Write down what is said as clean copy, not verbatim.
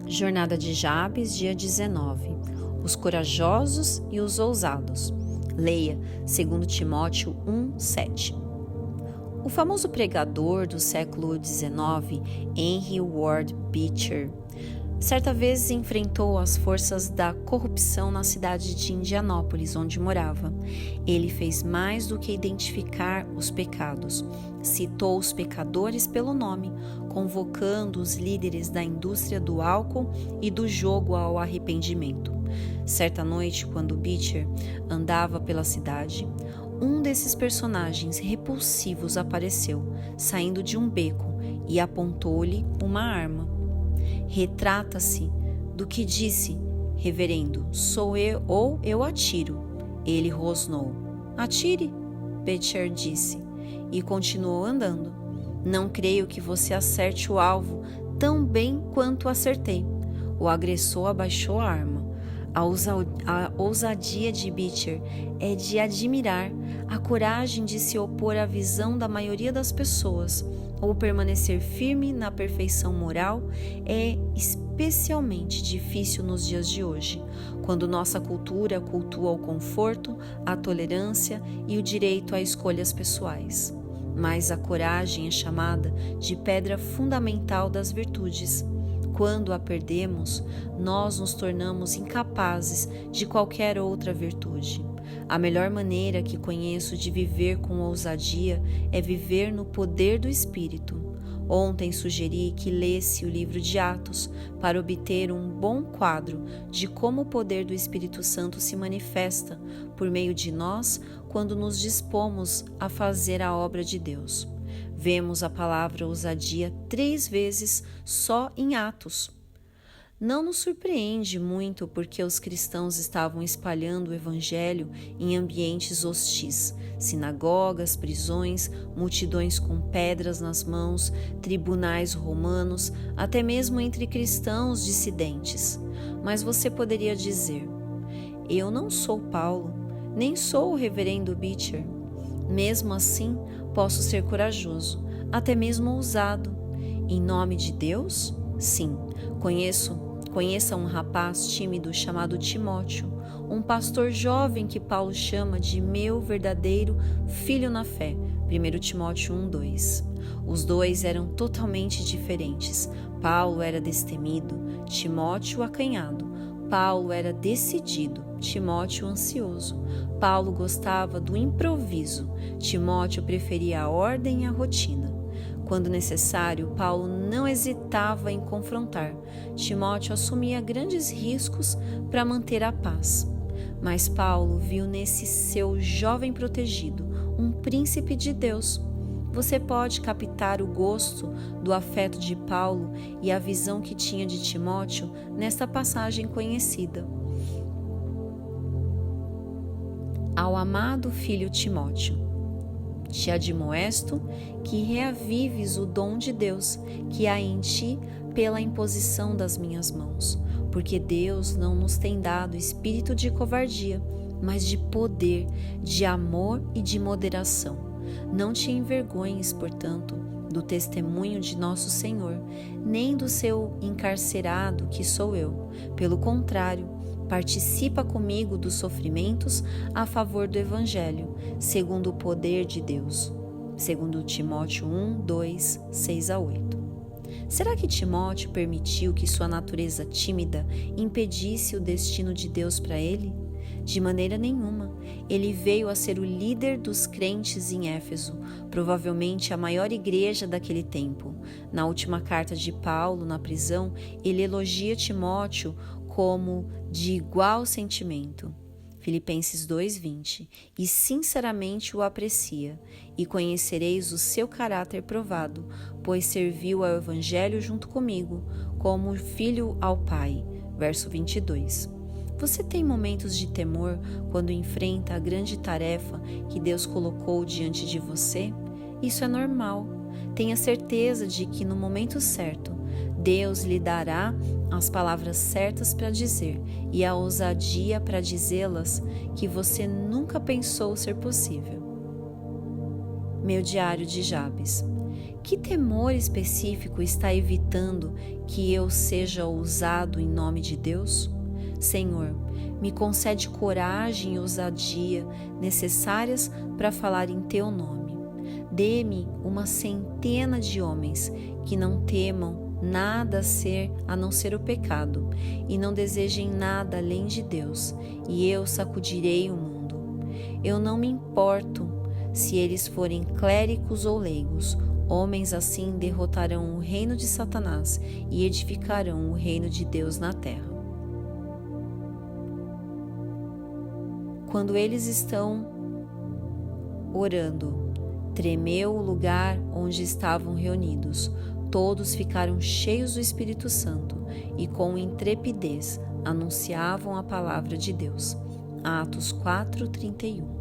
Jornada de Jabes, dia 19. Os corajosos e os ousados. Leia 2 Timóteo 1:7. O famoso pregador do século XIX, Henry Ward Beecher, certa vez enfrentou as forças da corrupção na cidade de Indianópolis, onde morava. Ele fez mais do que identificar os pecados. Citou os pecadores pelo nome, convocando os líderes da indústria do álcool e do jogo ao arrependimento. Certa noite, quando Beecher andava pela cidade, um desses personagens repulsivos apareceu, saindo de um beco, e apontou-lhe uma arma. Retrata-se do que disse: reverendo, sou eu ou eu atiro. Ele rosnou. Atire, Beecher disse, e continuou andando. Não creio que você acerte o alvo tão bem quanto acertei. O agressor abaixou a arma. A ousadia de Beecher é de admirar, a coragem de se opor à visão da maioria das pessoas ou permanecer firme na perfeição moral é especialmente difícil nos dias de hoje, quando nossa cultura cultua o conforto, a tolerância e o direito a escolhas pessoais. Mas a coragem é chamada de pedra fundamental das virtudes. Quando a perdemos, nós nos tornamos incapazes de qualquer outra virtude. A melhor maneira que conheço de viver com ousadia é viver no poder do Espírito. Ontem sugeri que lesse o livro de Atos para obter um bom quadro de como o poder do Espírito Santo se manifesta por meio de nós quando nos dispomos a fazer a obra de Deus. Vemos a palavra ousadia 3 vezes só em Atos. Não nos surpreende muito porque os cristãos estavam espalhando o evangelho em ambientes hostis, sinagogas, prisões, multidões com pedras nas mãos, tribunais romanos, até mesmo entre cristãos dissidentes. Mas você poderia dizer: eu não sou Paulo, nem sou o reverendo Beecher. Mesmo assim, posso ser corajoso, até mesmo ousado. Em nome de Deus? Sim, conheça um rapaz tímido chamado Timóteo, um pastor jovem que Paulo chama de meu verdadeiro filho na fé, 1 Timóteo 1:2. Os dois eram totalmente diferentes. Paulo era destemido, Timóteo acanhado. Paulo era decidido, Timóteo ansioso. Paulo gostava do improviso, Timóteo preferia a ordem e a rotina. Quando necessário, Paulo não hesitava em confrontar. Timóteo assumia grandes riscos para manter a paz. Mas Paulo viu nesse seu jovem protegido um príncipe de Deus. Você pode captar o gosto do afeto de Paulo e a visão que tinha de Timóteo nesta passagem conhecida. Ao amado filho Timóteo, te admoesto que reavives o dom de Deus que há em ti pela imposição das minhas mãos, porque Deus não nos tem dado espírito de covardia, mas de poder, de amor e de moderação. Não te envergonhes, portanto, do testemunho de nosso Senhor, nem do seu encarcerado, que sou eu. Pelo contrário, participa comigo dos sofrimentos a favor do Evangelho, segundo o poder de Deus. 2 Timóteo 1:2, 6-8. Será que Timóteo permitiu que sua natureza tímida impedisse o destino de Deus para ele? De maneira nenhuma. Ele veio a ser o líder dos crentes em Éfeso, provavelmente a maior igreja daquele tempo. Na última carta de Paulo, na prisão, ele elogia Timóteo como de igual sentimento. Filipenses 2:20. E sinceramente o aprecia, e conhecereis o seu caráter provado, pois serviu ao Evangelho junto comigo, como filho ao Pai. Verso 22. Você tem momentos de temor quando enfrenta a grande tarefa que Deus colocou diante de você? Isso é normal. Tenha certeza de que no momento certo, Deus lhe dará as palavras certas para dizer e a ousadia para dizê-las que você nunca pensou ser possível. Meu diário de Jabes. Que temor específico está evitando que eu seja ousado em nome de Deus? Senhor, me concede coragem e ousadia necessárias para falar em Teu nome. Dê-me uma centena de homens que não temam nada a não ser o pecado e não desejem nada além de Deus, e eu sacudirei o mundo. Eu não me importo se eles forem clérigos ou leigos. Homens assim derrotarão o reino de Satanás e edificarão o reino de Deus na terra. Quando eles estão orando, tremeu o lugar onde estavam reunidos. Todos ficaram cheios do Espírito Santo e com intrepidez anunciavam a palavra de Deus. Atos 4:31.